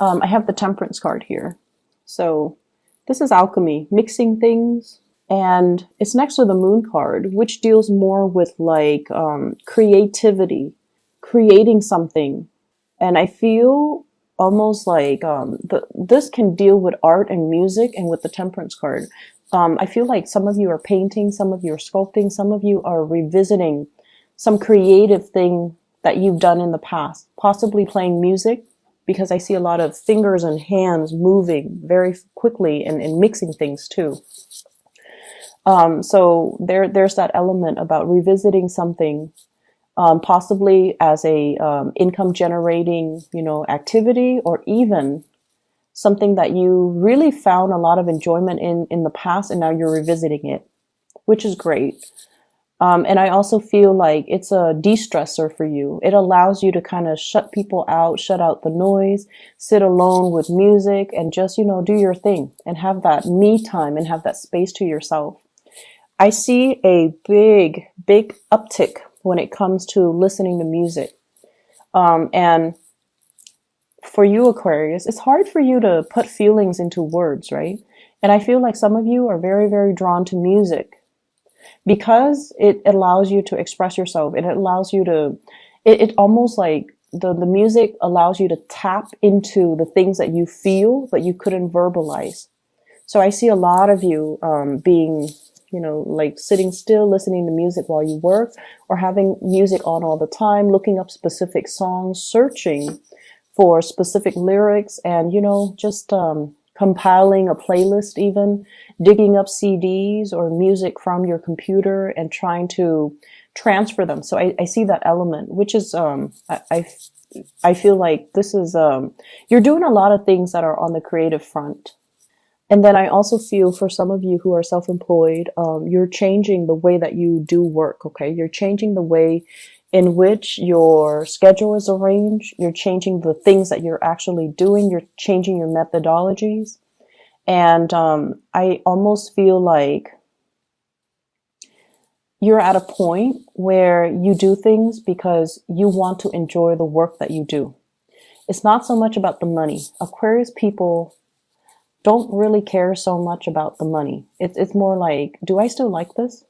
I have the Temperance card here. So this is alchemy, mixing things. And it's next to the Moon card, which deals more with like creativity, creating something. And I feel almost like this can deal with art and music, and with the Temperance card. I feel like some of you are painting, some of you are sculpting, some of you are revisiting some creative thing that you've done in the past, possibly playing music, because I see a lot of fingers and hands moving very quickly and mixing things too. So there's that element about revisiting something, possibly as a income generating, activity, or even something that you really found a lot of enjoyment in the past, and now you're revisiting it, which is great. And I also feel like it's a de-stressor for you. It allows you to kind of shut people out, shut out the noise, sit alone with music, and just, do your thing and have that me time and have that space to yourself. I see a big, big uptick when it comes to listening to music. And for you, Aquarius, it's hard for you to put feelings into words, right? And I feel like some of you are very, very drawn to music because it allows you to express yourself. It allows you to, it almost like the music allows you to tap into the things that you feel, but you couldn't verbalize. So I see a lot of you being, like sitting still, listening to music while you work, or having music on all the time, looking up specific songs, searching for specific lyrics, and, just compiling a playlist, even digging up CDs or music from your computer and trying to transfer them. So I see that element, which is, I feel like this is, you're doing a lot of things that are on the creative front. And then I also feel for some of you who are self-employed, you're changing the way that you do work, okay? You're changing the way in which your schedule is arranged. You're changing the things that you're actually doing. You're changing your methodologies. And I almost feel like you're at a point where you do things because you want to enjoy the work that you do. It's not so much about the money. Aquarius people don't really care so much about the money. It's more like, do I still like this?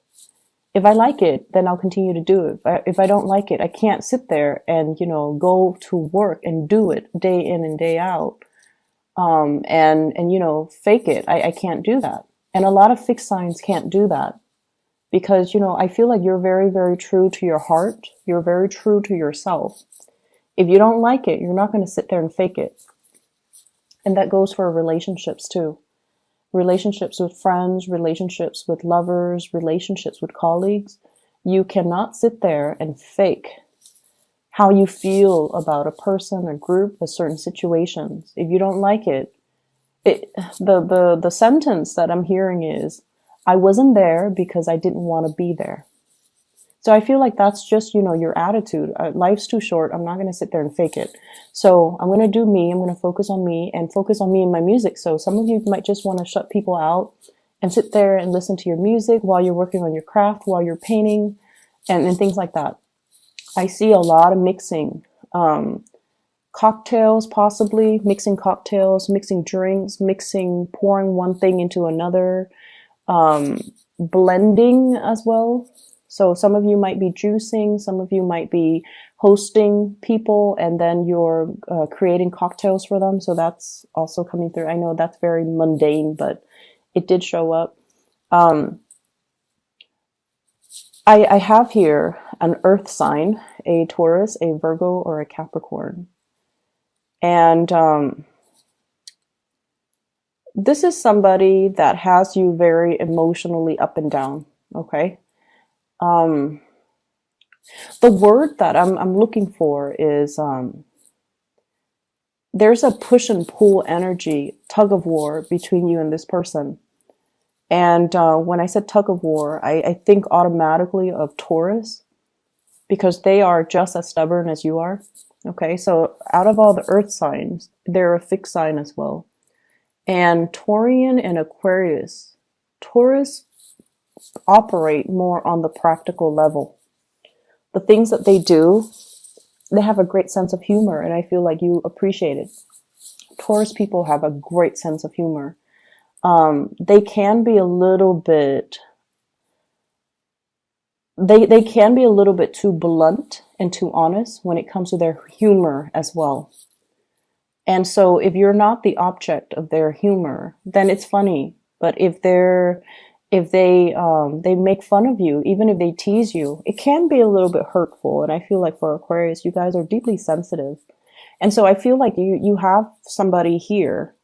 If I like it, then I'll continue to do it. If I don't like it, I can't sit there and, go to work and do it day in and day out. And fake it. I can't do that. And a lot of fixed signs can't do that because, I feel like you're very, very true to your heart. You're very true to yourself. If you don't like it, you're not going to sit there and fake it. And that goes for relationships too. Relationships with friends, relationships with lovers, relationships with colleagues. You cannot sit there and fake how you feel about a person, a group, a certain situations. If you don't like it, the sentence that I'm hearing is, I wasn't there because I didn't want to be there. So I feel like that's just, your attitude. Life's too short. I'm not going to sit there and fake it. So I'm going to do me. I'm going to focus on me and focus on me and my music. So some of you might just want to shut people out and sit there and listen to your music while you're working on your craft, while you're painting and things like that. I see a lot of mixing, cocktails, possibly mixing cocktails, mixing drinks, pouring one thing into another, blending as well. So some of you might be juicing, some of you might be hosting people, and then you're creating cocktails for them. So that's also coming through. I know that's very mundane, but it did show up. I have here an earth sign, a Taurus, a Virgo, or a Capricorn. And this is somebody that has you very emotionally up and down, okay? The word that I'm looking for is there's a push and pull energy, tug of war between you and this person. And when I said tug of war, I think automatically of Taurus because they are just as stubborn as you are. Okay, so out of all the earth signs, they're a fixed sign as well. And Taurian and Aquarius, Taurus operate more on the practical level. The things that they do, they have a great sense of humor, and I feel like you appreciate it. Taurus people have a great sense of humor. They can be a little bit, they can be a little bit too blunt and too honest when it comes to their humor as well. And so if you're not the object of their humor, then it's funny. But if they make fun of you, even if they tease you, it can be a little bit hurtful. And I feel like for Aquarius, you guys are deeply sensitive. And so I feel like you have somebody here,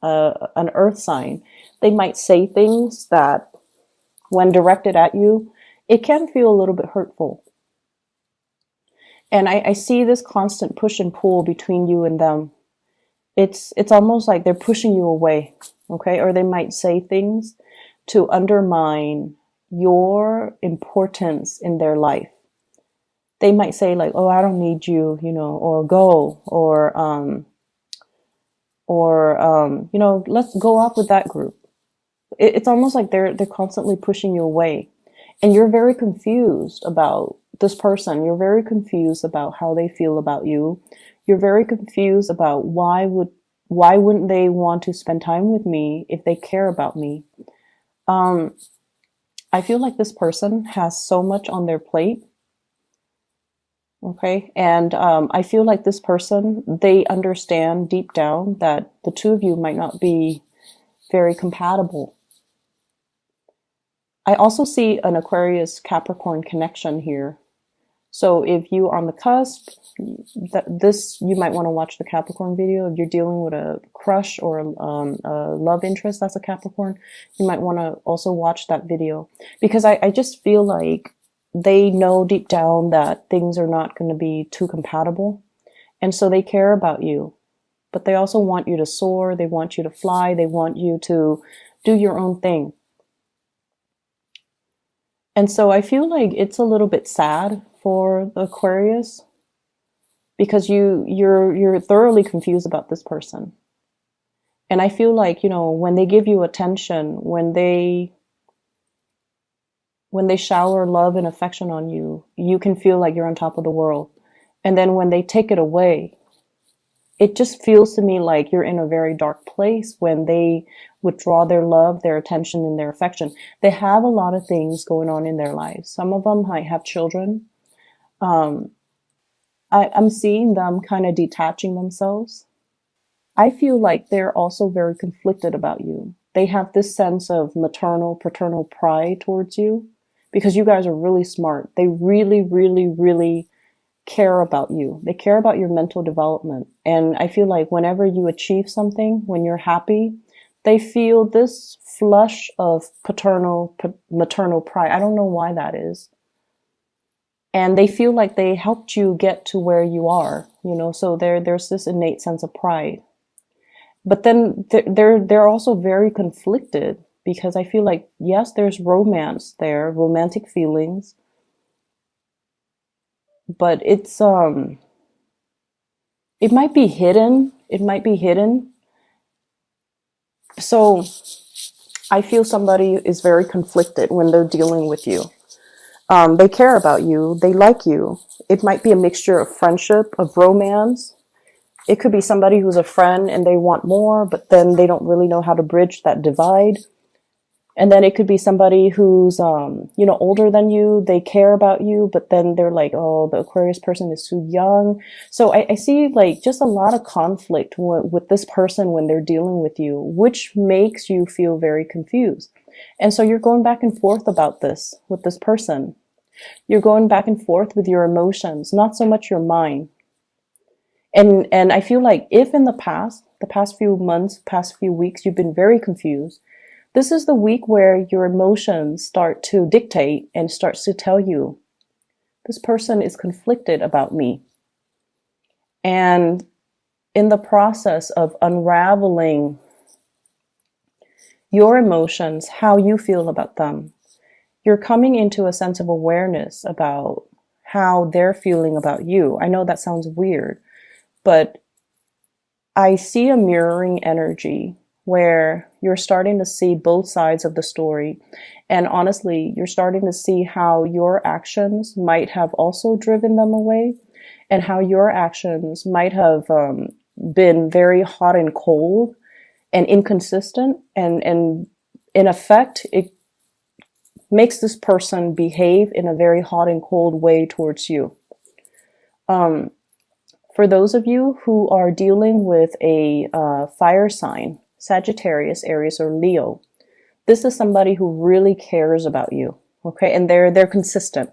an earth sign. They might say things that when directed at you, it can feel a little bit hurtful. And I see this constant push and pull between you and them. It's almost like they're pushing you away, okay? Or they might say things to undermine your importance in their life. They might say like, "Oh, I don't need you," you know, or "Go," or you know, "Let's go out with that group." It's almost like they're constantly pushing you away, and you're very confused about this person. You're very confused about how they feel about you. You're very confused about why wouldn't they want to spend time with me if they care about me? I feel like this person has so much on their plate. Okay. And I feel like this person, they understand deep down that the two of you might not be very compatible. I also see an Aquarius Capricorn connection here. So if you are on the cusp, you might want to watch the Capricorn video. If you're dealing with a crush or a love interest that's a Capricorn, you might want to also watch that video, because I just feel like they know deep down that things are not going to be too compatible. And so they care about you, but they also want you to soar. They want you to fly. They want you to do your own thing. And so I feel like it's a little bit sad for the Aquarius, because you're thoroughly confused about this person. And I feel like, you know, when they give you attention, when they shower love and affection on you, you can feel like you're on top of the world. And then when they take it away, it just feels to me like you're in a very dark place when they withdraw their love, their attention, and their affection. They have a lot of things going on in their lives. Some of them might have children. I'm seeing them kind of detaching themselves. I feel like they're also very conflicted about you. They have this sense of maternal, paternal pride towards you, because you guys are really smart. They really, really, really care about you. They care about your mental development. And I feel like whenever you achieve something, when you're happy, they feel this flush of maternal pride. I don't know why that is. And they feel like they helped you get to where you are, you know, so there's this innate sense of pride. But then they're also very conflicted, because I feel like, yes, there's romance there, romantic feelings, but it might be hidden. It might be hidden. So I feel somebody is very conflicted when they're dealing with you. They care about you. They like you. It might be a mixture of friendship, of romance. It could be somebody who's a friend and they want more, but then they don't really know how to bridge that divide. And then it could be somebody who's, you know, older than you. They care about you, but then they're like, oh, the Aquarius person is too young. So I see like just a lot of conflict with this person when they're dealing with you, which makes you feel very confused. And so you're going back and forth about this with this person. You're going back and forth with your emotions, not so much your mind. And I feel like if in the past few months, past few weeks, you've been very confused, this is the week where your emotions start to dictate and starts to tell you, this person is conflicted about me. And in the process of unraveling your emotions, how you feel about them, you're coming into a sense of awareness about how they're feeling about you. I know that sounds weird, but I see a mirroring energy where you're starting to see both sides of the story. And honestly, you're starting to see how your actions might have also driven them away, and how your actions might have been very hot and cold and inconsistent, and in effect, it makes this person behave in a very hot and cold way towards you. For those of you who are dealing with a fire sign, Sagittarius, Aries, or Leo, this is somebody who really cares about you. Okay, and they're consistent.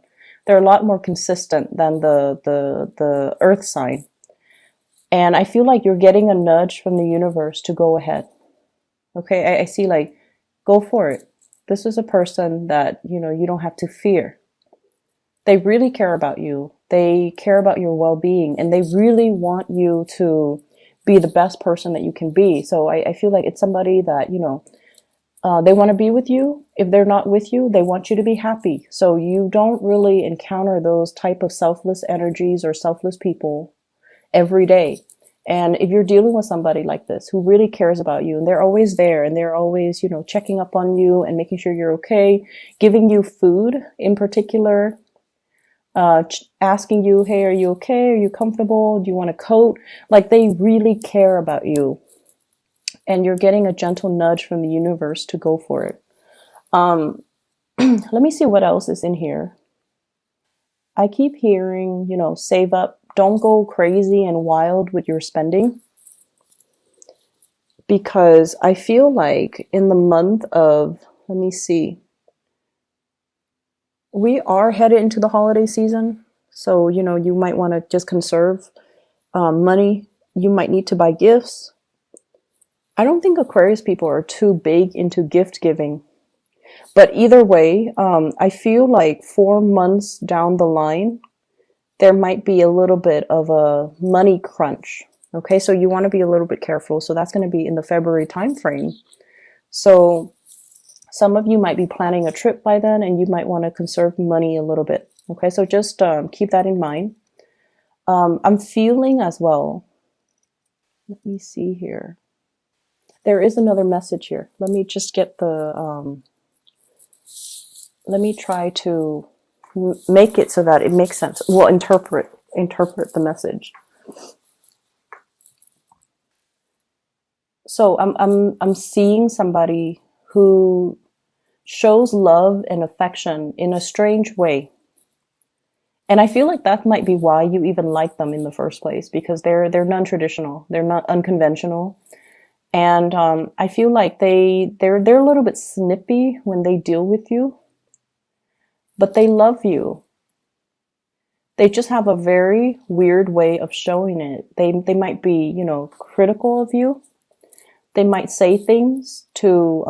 They're a lot more consistent than the Earth sign. And I feel like you're getting a nudge from the universe to go ahead. Okay, I see like, go for it. This is a person that, you know, you don't have to fear. They really care about you. They care about your well-being, and they really want you to be the best person that you can be. So I feel like it's somebody that, you know, they want to be with you. If they're not with you, they want you to be happy. So you don't really encounter those type of selfless energies or selfless people every day. And if you're dealing with somebody like this who really cares about you, and they're always there, and they're always, you know, checking up on you and making sure you're okay, giving you food in particular, asking you, hey, are you okay? Are you comfortable? Do you want a coat? Like, they really care about you. And you're getting a gentle nudge from the universe to go for it. Let me see what else is in here. I keep hearing, you know, save up. Don't go crazy and wild with your spending. Because I feel like in the month of, let me see, we are headed into the holiday season. So, you know, you might want to just conserve money. You might need to buy gifts. I don't think Aquarius people are too big into gift giving. But either way, I feel like 4 months down the line, there might be a little bit of a money crunch. Okay, so you want to be a little bit careful. So that's going to be in the February timeframe. So some of you might be planning a trip by then, and you might want to conserve money a little bit. Okay, so just keep that in mind. I'm feeling as well. Let me see here. There is another message here. Let me just get the, let me try to make it so that it makes sense. We'll interpret the message. So I'm seeing somebody who shows love and affection in a strange way. And I feel like that might be why you even like them in the first place, because they're non-traditional. They're not unconventional. And I feel like they're a little bit snippy when they deal with you, but they love you. They just have a very weird way of showing it. They might be, you know, critical of you. They might say things to,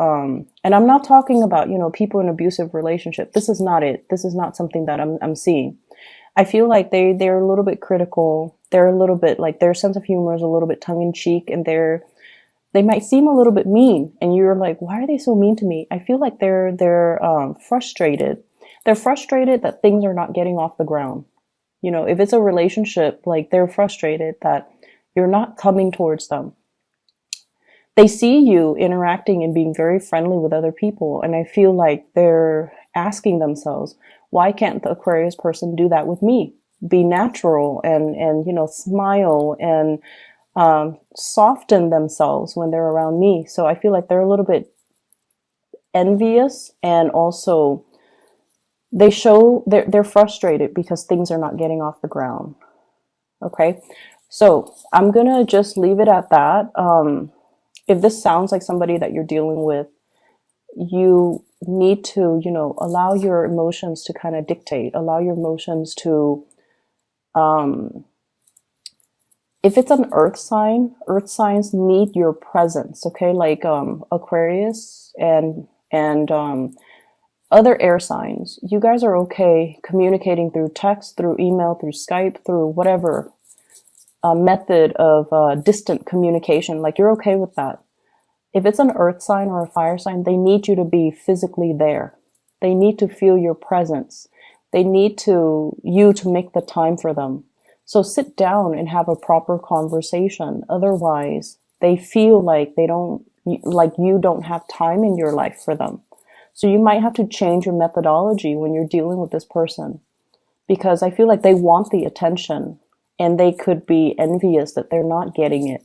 and I'm not talking about, you know, people in abusive relationship. This is not it. This is not something that I'm seeing. I feel like they're a little bit critical. They're a little bit like, their sense of humor is a little bit tongue in cheek, and they might seem a little bit mean, and you're like, why are they so mean to me? I feel like they're frustrated. They're frustrated that things are not getting off the ground. You know, if it's a relationship, like, they're frustrated that you're not coming towards them. They see you interacting and being very friendly with other people, and I feel like they're asking themselves, why can't the Aquarius person do that with me? Be natural and you know, smile and soften themselves when they're around me. So I feel like they're a little bit envious, and also they show they're frustrated because things are not getting off the ground. Okay, so I'm gonna just leave it at that. If this sounds like somebody that you're dealing with, you need to, you know, allow your emotions to kind of dictate, allow your emotions to, if it's an earth signs need your presence. Okay. Like, Aquarius and other air signs, you guys are okay communicating through text, through email, through Skype, through whatever method of distant communication. Like, you're okay with that. If it's an earth sign or a fire sign, they need you to be physically there. They need to feel your presence. They need you to make the time for them. So sit down and have a proper conversation. Otherwise, they feel like you don't have time in your life for them. So you might have to change your methodology when you're dealing with this person, because I feel like they want the attention, and they could be envious that they're not getting it.